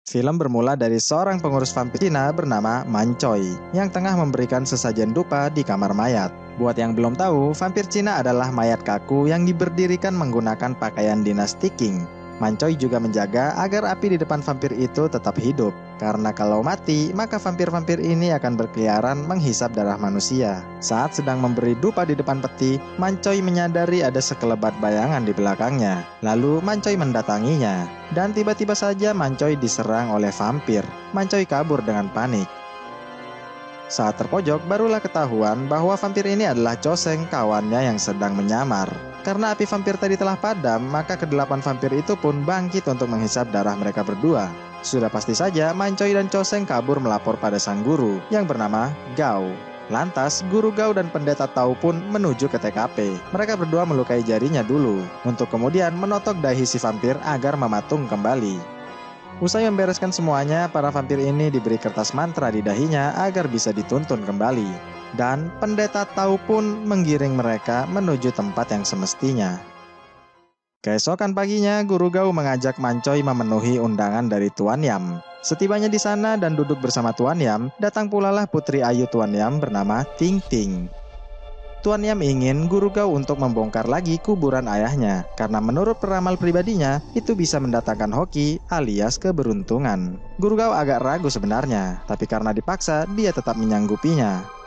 Film bermula dari seorang pengurus vampir Cina bernama Mancoy yang tengah memberikan sesajen dupa di kamar mayat. Buat yang belum tahu, vampir Cina adalah mayat kaku yang diberdirikan menggunakan pakaian dinasti Qing. Mancoy juga menjaga agar api di depan vampir itu tetap hidup, karena kalau mati, maka vampir-vampir ini akan berkeliaran menghisap darah manusia. Saat sedang memberi dupa di depan peti, Mancoy menyadari ada sekelebat bayangan di belakangnya. Lalu Mancoy mendatanginya, dan tiba-tiba saja Mancoy diserang oleh vampir. Mancoy kabur dengan panik. Saat terpojok, barulah ketahuan bahwa vampir ini adalah Choseng, kawannya yang sedang menyamar. Karena api vampir tadi telah padam, maka kedelapan vampir itu pun bangkit untuk menghisap darah mereka berdua. Sudah pasti saja Mancoy dan Choseng kabur melapor pada sang guru yang bernama Gao. Lantas, Guru Gao dan Pendeta Tao pun menuju ke TKP. Mereka berdua melukai jarinya dulu, untuk kemudian menotok dahi si vampir agar mematung kembali. Usai membereskan semuanya, para vampir ini diberi kertas mantra di dahinya agar bisa dituntun kembali. Dan Pendeta Tao pun menggiring mereka menuju tempat yang semestinya. Keesokan paginya, Guru Gao mengajak Mancoy memenuhi undangan dari Tuan Yam. Setibanya di sana dan duduk bersama Tuan Yam, datang pula lah putri ayu Tuan Yam bernama Ting Ting. Tuan Yam ingin Guru Gao untuk membongkar lagi kuburan ayahnya, karena menurut peramal pribadinya, itu bisa mendatangkan hoki alias keberuntungan. Guru Gao agak ragu sebenarnya, tapi karena dipaksa, dia tetap menyanggupinya.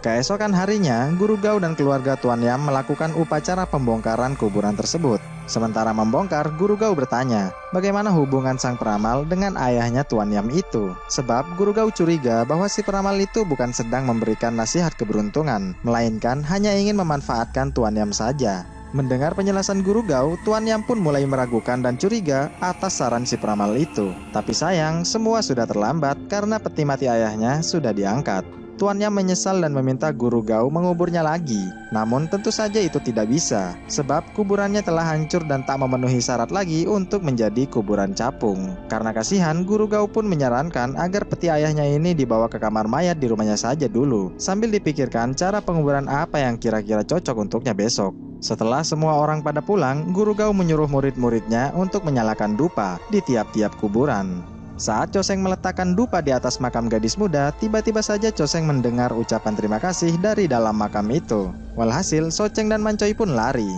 Keesokan harinya, Guru Gao dan keluarga Tuan Yam melakukan upacara pembongkaran kuburan tersebut. Sementara membongkar, Guru Gao bertanya, bagaimana hubungan sang peramal dengan ayahnya Tuan Yam itu? Sebab Guru Gao curiga bahwa si peramal itu bukan sedang memberikan nasihat keberuntungan, melainkan hanya ingin memanfaatkan Tuan Yam saja. Mendengar penjelasan Guru Gao, Tuan Yam pun mulai meragukan dan curiga atas saran si peramal itu. Tapi sayang, semua sudah terlambat karena peti mati ayahnya sudah diangkat. Tuan Yam menyesal dan meminta Guru Gao menguburnya lagi. Namun tentu saja itu tidak bisa, sebab kuburannya telah hancur dan tak memenuhi syarat lagi untuk menjadi kuburan capung. Karena kasihan, Guru Gao pun menyarankan agar peti ayahnya ini dibawa ke kamar mayat di rumahnya saja dulu, sambil dipikirkan cara penguburan apa yang kira-kira cocok untuknya besok. Setelah semua orang pada pulang, Guru Gao menyuruh murid-muridnya untuk menyalakan dupa di tiap-tiap kuburan. Saat Choseng meletakkan dupa di atas makam gadis muda, tiba-tiba saja Choseng mendengar ucapan terima kasih dari dalam makam itu. Walhasil, Socheng dan Mancoy pun lari.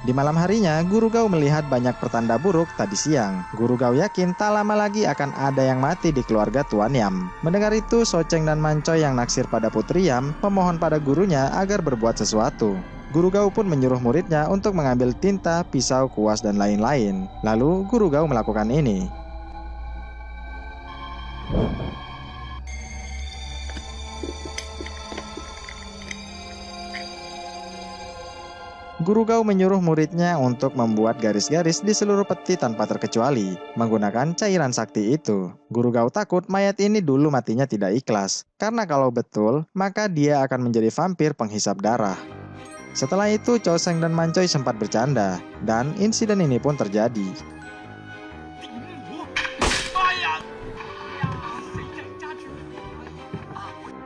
Di malam harinya, Guru Gao melihat banyak pertanda buruk tadi siang. Guru Gao yakin tak lama lagi akan ada yang mati di keluarga Tuan Yam. Mendengar itu, Socheng dan Mancoy yang naksir pada Putri Yam memohon pada gurunya agar berbuat sesuatu. Guru Gao pun menyuruh muridnya untuk mengambil tinta, pisau, kuas, dan lain-lain. Lalu, Guru Gao melakukan ini. Guru Gao menyuruh muridnya untuk membuat garis-garis di seluruh peti tanpa terkecuali, menggunakan cairan sakti itu. Guru Gao takut mayat ini dulu matinya tidak ikhlas, karena kalau betul, maka dia akan menjadi vampir penghisap darah. Setelah itu, Choseng dan Mancoy sempat bercanda, dan insiden ini pun terjadi.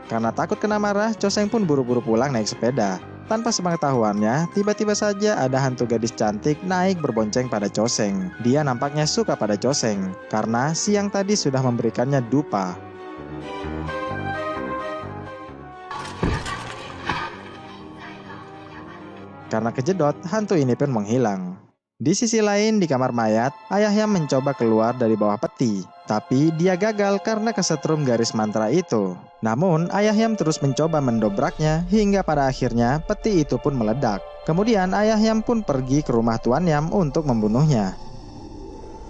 Karena takut kena marah, Choseng pun buru-buru pulang naik sepeda. Tanpa sepengetahuannya, tiba-tiba saja ada hantu gadis cantik naik berbonceng pada Choseng. Dia nampaknya suka pada Choseng, karena siang tadi sudah memberikannya dupa. Karena kejedot, hantu ini pun menghilang. Di sisi lain, di kamar mayat, Ayah Yam mencoba keluar dari bawah peti. Tapi dia gagal karena kesetrum garis mantra itu. Namun, Ayah Yam terus mencoba mendobraknya hingga pada akhirnya peti itu pun meledak. Kemudian Ayah Yam pun pergi ke rumah Tuan Yam untuk membunuhnya.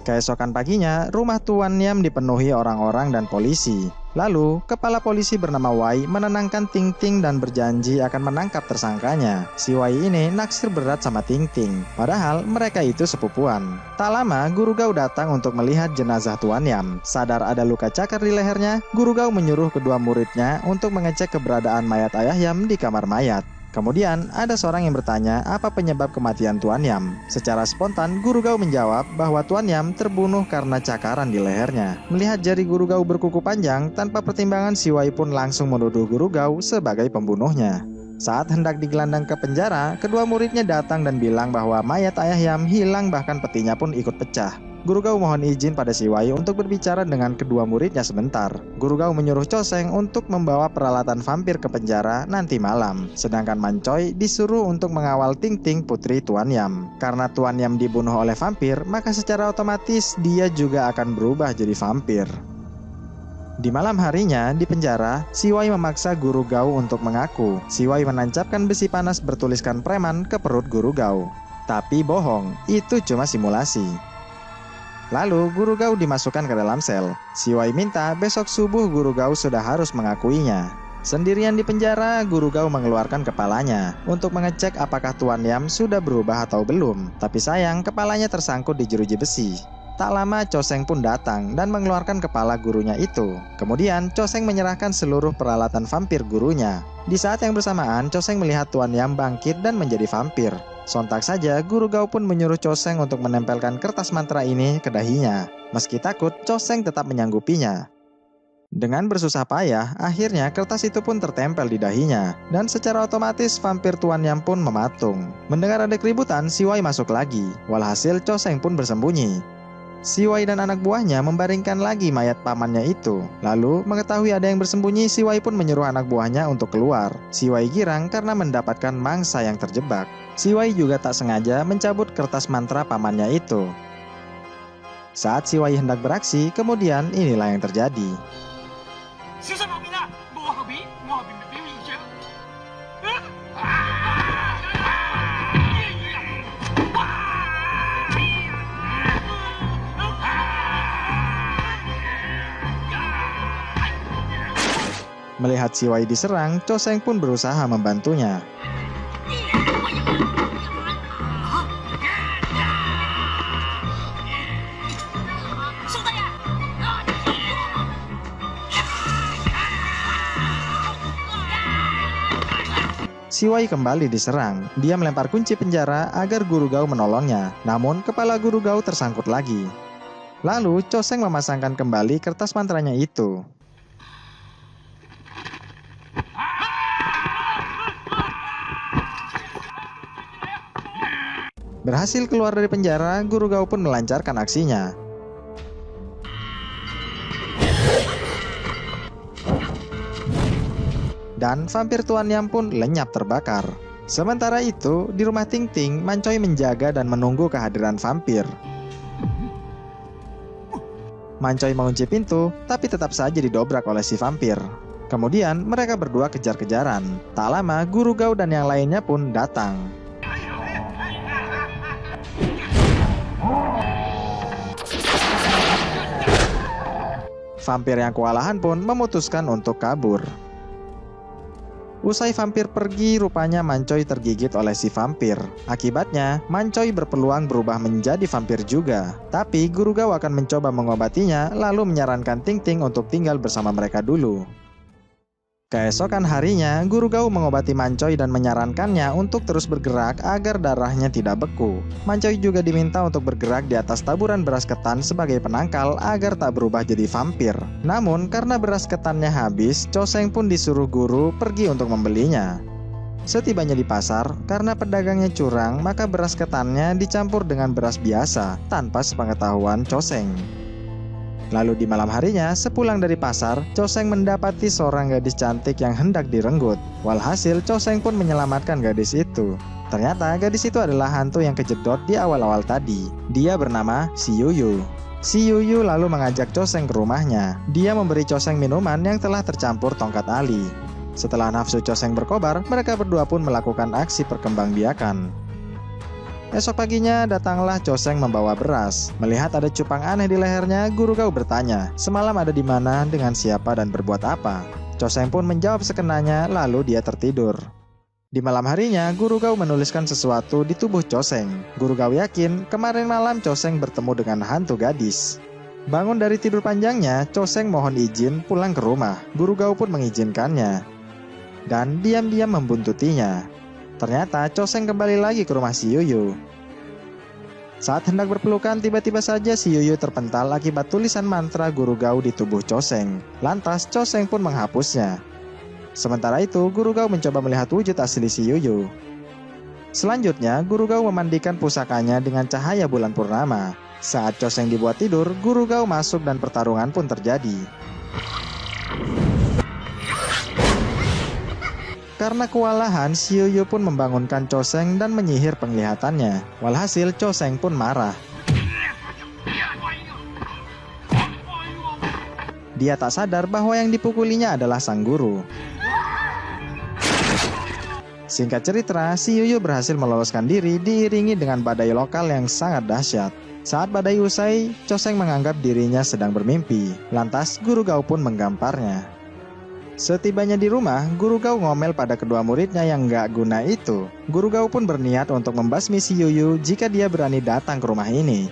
Keesokan paginya, rumah Tuan Yam dipenuhi orang-orang dan polisi. Lalu, kepala polisi bernama Wai menenangkan Ting Ting dan berjanji akan menangkap tersangkanya. Si Wai ini naksir berat sama Ting Ting, padahal mereka itu sepupuan. Tak lama, Guru Gao datang untuk melihat jenazah Tuan Yam. Sadar ada luka cakar di lehernya, Guru Gao menyuruh kedua muridnya untuk mengecek keberadaan mayat Ayah Yam di kamar mayat. Kemudian, ada seorang yang bertanya apa penyebab kematian Tuan Yam. Secara spontan, Guru Gao menjawab bahwa Tuan Yam terbunuh karena cakaran di lehernya. Melihat jari Guru Gao berkuku panjang, tanpa pertimbangan si Wai pun langsung menuduh Guru Gao sebagai pembunuhnya. Saat hendak digelandang ke penjara, kedua muridnya datang dan bilang bahwa mayat Ayah Yam hilang bahkan petinya pun ikut pecah. Guru Gao mohon izin pada Si Wai untuk berbicara dengan kedua muridnya sebentar. Guru Gao menyuruh Cho Seng untuk membawa peralatan vampir ke penjara nanti malam. Sedangkan Man Choi disuruh untuk mengawal Ting Ting putri Tuan Yam. Karena Tuan Yam dibunuh oleh vampir, maka secara otomatis dia juga akan berubah jadi vampir. Di malam harinya, di penjara, Si Wai memaksa Guru Gao untuk mengaku. Si Wai menancapkan besi panas bertuliskan preman ke perut Guru Gao. Tapi bohong, itu cuma simulasi. Lalu Guru Gao dimasukkan ke dalam sel. Si Wai minta besok subuh Guru Gao sudah harus mengakuinya. Sendirian di penjara, Guru Gao mengeluarkan kepalanya untuk mengecek apakah Tuan Yam sudah berubah atau belum. Tapi sayang, kepalanya tersangkut di jeruji besi. Tak lama Cho Seng pun datang dan mengeluarkan kepala gurunya itu. Kemudian Cho Seng menyerahkan seluruh peralatan vampir gurunya. Di saat yang bersamaan, Cho Seng melihat Tuan Yam bangkit dan menjadi vampir. Sontak saja, Guru Gao pun menyuruh Cho Seng untuk menempelkan kertas mantra ini ke dahinya. Meski takut, Cho Seng tetap menyanggupinya. Dengan bersusah payah, akhirnya kertas itu pun tertempel di dahinya. Dan secara otomatis vampir Tuan Yam pun mematung. Mendengar ada keributan, Si Wai masuk lagi. Walhasil Cho Seng pun bersembunyi. Si Wai dan anak buahnya membaringkan lagi mayat pamannya itu. Lalu mengetahui ada yang bersembunyi, Si Wai pun menyuruh anak buahnya untuk keluar. Si Wai girang karena mendapatkan mangsa yang terjebak. Si Wai juga tak sengaja mencabut kertas mantra pamannya itu. Saat Si Wai hendak beraksi, kemudian inilah yang terjadi. Melihat Si Wai diserang, Cho Seng pun berusaha membantunya. Si Wai kembali diserang. Dia melempar kunci penjara agar Guru Gao menolongnya. Namun kepala Guru Gao tersangkut lagi. Lalu Cho Seng memasangkan kembali kertas mantranya itu. Berhasil keluar dari penjara, Guru Gao pun melancarkan aksinya. Dan vampir Tuan Yam pun lenyap terbakar. Sementara itu, di rumah Ting Ting, Man Choi menjaga dan menunggu kehadiran vampir. Man Choi mengunci pintu, tapi tetap saja didobrak oleh si vampir. Kemudian mereka berdua kejar-kejaran. Tak lama, Guru Gao dan yang lainnya pun datang. Vampir yang kewalahan pun memutuskan untuk kabur. Usai vampir pergi, rupanya Man Choi tergigit oleh si vampir. Akibatnya, Man Choi berpeluang berubah menjadi vampir juga. Tapi Guru Gao akan mencoba mengobatinya, lalu menyarankan Ting Ting untuk tinggal bersama mereka dulu. Keesokan harinya, Guru Gao mengobati Man Choi dan menyarankannya untuk terus bergerak agar darahnya tidak beku. Man Choi juga diminta untuk bergerak di atas taburan beras ketan sebagai penangkal agar tak berubah jadi vampir. Namun, karena beras ketannya habis, Cho Seng pun disuruh guru pergi untuk membelinya. Setibanya di pasar, karena pedagangnya curang, maka beras ketannya dicampur dengan beras biasa tanpa sepengetahuan Cho Seng. Lalu di malam harinya, sepulang dari pasar, Cho Seng mendapati seorang gadis cantik yang hendak direnggut. Walhasil, Cho Seng pun menyelamatkan gadis itu. Ternyata gadis itu adalah hantu yang kejedot di awal-awal tadi. Dia bernama Si Yuyu. Si Yuyu lalu mengajak Cho Seng ke rumahnya. Dia memberi Cho Seng minuman yang telah tercampur tongkat ali. Setelah nafsu Cho Seng berkobar, mereka berdua pun melakukan aksi perkembangbiakan. Esok paginya datanglah Cho Seng membawa beras. Melihat ada cupang aneh di lehernya, Guru Gao bertanya, semalam ada di mana, dengan siapa, dan berbuat apa. Cho Seng pun menjawab sekenanya, lalu dia tertidur. Di malam harinya, Guru Gao menuliskan sesuatu di tubuh Cho Seng. Guru Gao yakin kemarin malam Cho Seng bertemu dengan hantu gadis. Bangun dari tidur panjangnya, Cho Seng mohon izin pulang ke rumah. Guru Gao pun mengizinkannya dan diam-diam membuntutinya. Ternyata Cho Seng kembali lagi ke rumah Si Yuyu. Saat hendak berpelukan, tiba-tiba saja Si Yuyu terpental akibat tulisan mantra Guru Gao di tubuh Cho Seng. Lantas Cho Seng pun menghapusnya. Sementara itu, Guru Gao mencoba melihat wujud asli Si Yuyu. Selanjutnya, Guru Gao memandikan pusakanya dengan cahaya bulan purnama. Saat Choseng dibuat tidur, Guru Gao masuk dan pertarungan pun terjadi. Karena kewalahan, Xiuyu pun membangunkan Choseng dan menyihir penglihatannya. Walhasil, Choseng pun marah. Dia tak sadar bahwa yang dipukulinya adalah sang guru. Singkat cerita, Xiuyu berhasil meloloskan diri diiringi dengan badai lokal yang sangat dahsyat. Saat badai usai, Choseng menganggap dirinya sedang bermimpi. Lantas, Guru Gao pun menggamparnya. Setibanya di rumah, Guru Gao ngomel pada kedua muridnya yang gak guna itu. Guru Gao pun berniat untuk membasmi Xiuyu jika dia berani datang ke rumah ini.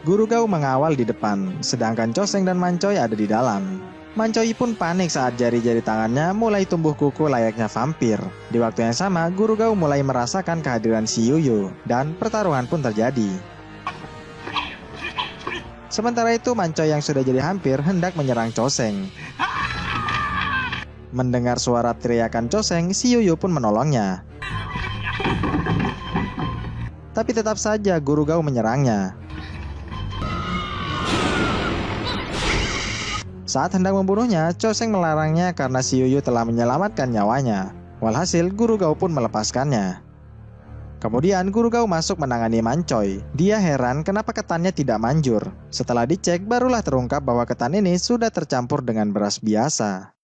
Guru Gao mengawal di depan, sedangkan Choseng dan Mancoy ada di dalam. Mancoy pun panik saat jari-jari tangannya mulai tumbuh kuku layaknya vampir. Di waktu yang sama, Guru Gao mulai merasakan kehadiran Xiuyu, dan pertarungan pun terjadi. Sementara itu, Mancoy yang sudah jadi hampir hendak menyerang Choseng. Mendengar suara teriakan Choseng, Xiuyu pun menolongnya. Tapi tetap saja Guru Gao menyerangnya. Saat hendak membunuhnya, Choseng melarangnya karena Xiuyu telah menyelamatkan nyawanya. Walhasil, Guru Gao pun melepaskannya. Kemudian, Guru Gao masuk menangani Mancoy. Dia heran kenapa ketannya tidak manjur. Setelah dicek, barulah terungkap bahwa ketan ini sudah tercampur dengan beras biasa.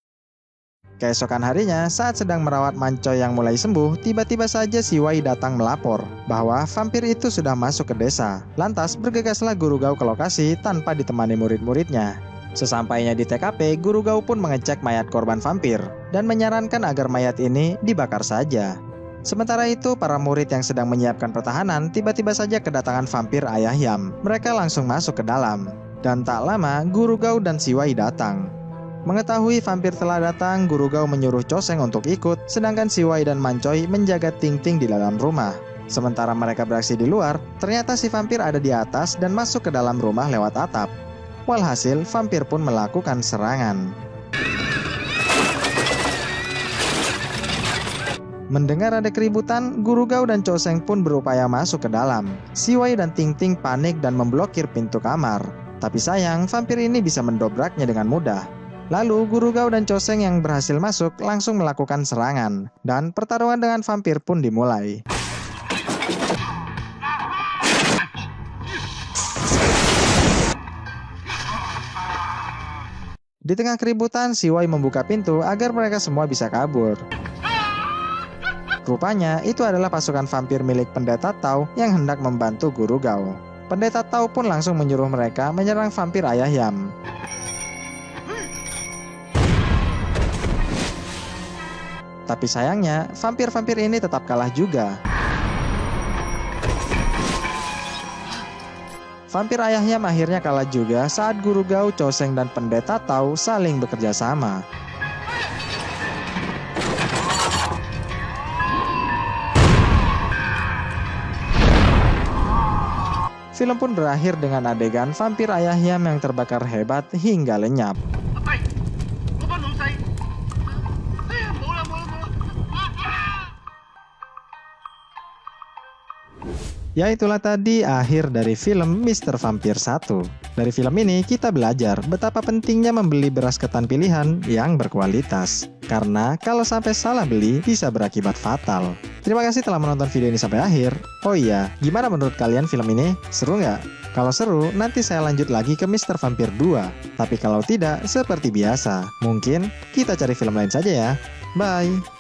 Keesokan harinya, saat sedang merawat Mancoy yang mulai sembuh, tiba-tiba saja si Wei datang melapor bahwa vampir itu sudah masuk ke desa. Lantas, bergegaslah Guru Gao ke lokasi tanpa ditemani murid-muridnya. Sesampainya di TKP, Guru Gao pun mengecek mayat korban vampir dan menyarankan agar mayat ini dibakar saja. Sementara itu, para murid yang sedang menyiapkan pertahanan tiba-tiba saja kedatangan vampir Ayahyam. Mereka langsung masuk ke dalam. Dan tak lama, Guru Gao dan si Wei datang. Mengetahui vampir telah datang, Guru Gao menyuruh Choseng untuk ikut, sedangkan si Wei dan Mancoy menjaga Ting Ting di dalam rumah. Sementara mereka beraksi di luar, ternyata si vampir ada di atas dan masuk ke dalam rumah lewat atap. Walhasil, vampir pun melakukan serangan. Mendengar ada keributan, Guru Gao dan Choseng pun berupaya masuk ke dalam. Si Wei dan Ting Ting panik dan memblokir pintu kamar. Tapi sayang, vampir ini bisa mendobraknya dengan mudah. Lalu, Guru Gao dan Choseng yang berhasil masuk langsung melakukan serangan. Dan pertarungan dengan vampir pun dimulai. Di tengah keributan, si Wei membuka pintu agar mereka semua bisa kabur. Rupanya, itu adalah pasukan vampir milik Pendeta Tao yang hendak membantu Guru Gao. Pendeta Tao pun langsung menyuruh mereka menyerang vampir Ayahyam. Tapi sayangnya, vampir-vampir ini tetap kalah juga. Vampir Ayahyam akhirnya kalah juga saat Guru Gao, Choseng, dan Pendeta Tao saling bekerja sama. Film pun berakhir dengan adegan vampir Ayahyam yang terbakar hebat hingga lenyap. Ya, itulah tadi akhir dari film Mr. Vampir 1. Dari film ini kita belajar betapa pentingnya membeli beras ketan pilihan yang berkualitas. Karena kalau sampai salah beli bisa berakibat fatal. Terima kasih telah menonton video ini sampai akhir. Oh iya, gimana menurut kalian film ini? Seru nggak? Kalau seru, nanti saya lanjut lagi ke Mr. Vampir 2. Tapi kalau tidak, seperti biasa, mungkin kita cari film lain saja ya. Bye!